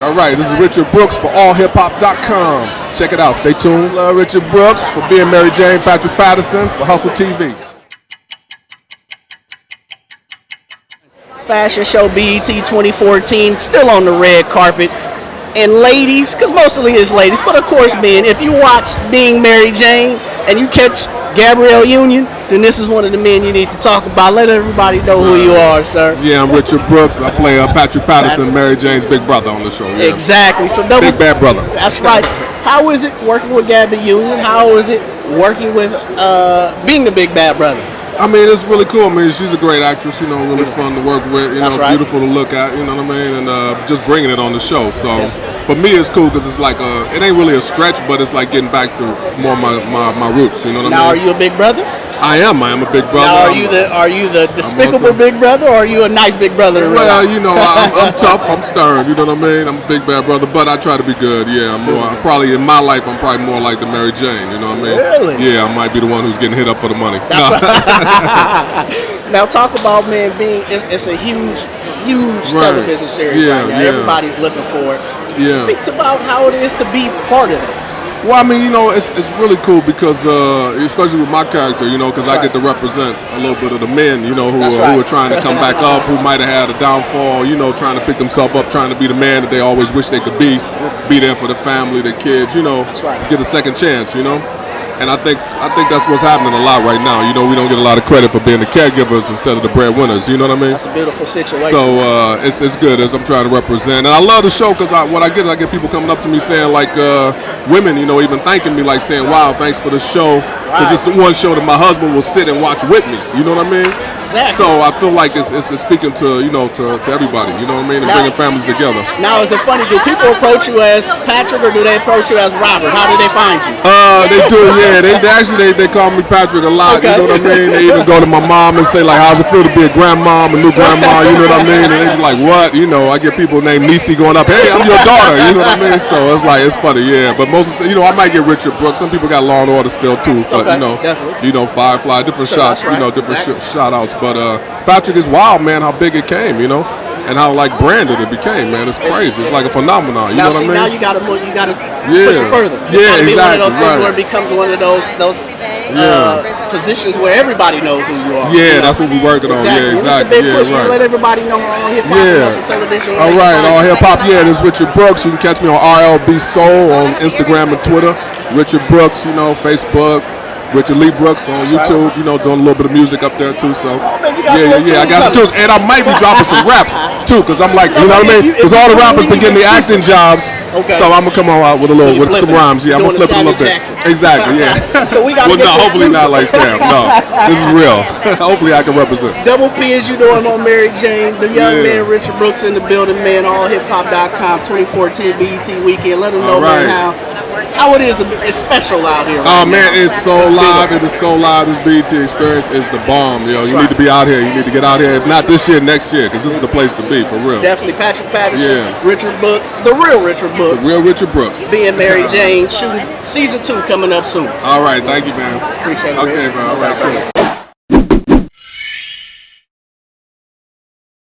All right, this is Richard Brooks for allhiphop.com. Check it out. Stay tuned. Love Richard Brooks for being Mary Jane, Patrick Patterson for Hustle TV. Fashion show BET 2014, still on the red carpet. And ladies, because mostly it's ladies, but of course men, if you watch Being Mary Jane and you catch Gabrielle Union, then this is one of the men you need to talk about. Let everybody know who you are, sir. Yeah, I'm Richard Brooks. I play Patrick Patterson, Mary Jane's big brother on the show. Yeah. Exactly. So big bad brother. That's right. How is it working with Gabby Union? How is it working with being the big bad brother? I mean, it's really cool. I mean, she's a great actress, really fun to work with, beautiful to look at, you know what I mean, and just bringing it on the show. So for me, it's cool because it's like, it ain't really a stretch, but it's like getting back to more my roots, you know what I mean? Now, are you a big brother? I am a big brother. Now, are you the despicable big brother, or are you a nice big brother? Well, I'm tough, I'm stern, you know what I mean? I'm a big bad brother, but I try to be good, yeah. Probably in my life, I'm probably more like the Mary Jane, you know what I mean? Really? Yeah, I might be the one who's getting hit up for the money. Now talk about, man, it's a huge television series right now. Everybody's looking for it. Yeah. Speak about how it is to be part of it. Well, I mean, it's really cool because, especially with my character, because I get to represent a little bit of the men, who are trying to come back up, who might have had a downfall, trying to pick themselves up, trying to be the man that they always wish they could be there for the family, the kids, get a second chance, And I think that's what's happening a lot right now. We don't get a lot of credit for being the caregivers instead of the breadwinners. You know what I mean? That's a beautiful situation. So it's good as I'm trying to represent. And I love the show because what I get people coming up to me saying like women, even thanking me, like saying, "Wow, thanks for the show." Because it's the one show that my husband will sit and watch with me. You know what I mean? Exactly. So I feel like it's speaking to to everybody. You know what I mean? And bringing families together. Now, is it funny? Do people approach you as Patrick or do they approach you as Robert? How do they find you? They do. Yeah, they call me Patrick a lot. Okay. You know what I mean? They even go to my mom and say like, "How's it feel to be a grandmom, a new grandma?" You know what I mean? And they be like, "What?" I get people named Niecy going up. "Hey, I'm your daughter." You know what I mean? So it's funny. Yeah, but most of the I might get Richard Brooks. Some people got Law and Order still too. But definitely. Firefly, different shots. Right. Different shout outs. But Patrick is wild, man. How big it came, and how like branded it became, man. It's crazy. It's like a phenomenon. You know what I mean? Now you gotta push it further. Yeah, exactly. Be one of those things right. where it becomes one of those positions where everybody knows who you are. Yeah, that's what we're working on. Exactly. Yeah, exactly. It's a big push to let everybody know all hip hop and television. All right, all hip hop. Yeah, this is Richard Brooks. You can catch me on RLB Soul on Instagram and Twitter. Richard Brooks, Facebook. Richard Lee Brooks on YouTube, doing a little bit of music up there too. So I got some tools, and I might be dropping some raps too, because I'm like, you know what I mean? Because all the rappers been getting the acting jobs, so I'm gonna come on out with with some rhymes. Yeah, I'm gonna flip them a little bit. Exactly, yeah. So we got. Well, no, hopefully not like Sam. No, this is real. Hopefully I can represent. Double P, as you know, I'm on Mary Jane. The young man Richard Brooks in the building, man. Allhiphop.com 2014 BET weekend. Let them know, man, how it is. It's special out here. Oh man, it's so live. It is so live. This BET experience is the bomb. You need to be out here. You need to get out here. If not this year, next year, because this is the place to be for real. Definitely, Patrick Patterson, Richard Brooks, the real Richard Brooks. The real Richard Brooks. Being Mary Jane, shooting season 2 coming up soon. All right, thank you, man. Appreciate it. Okay, bro. All right, cool.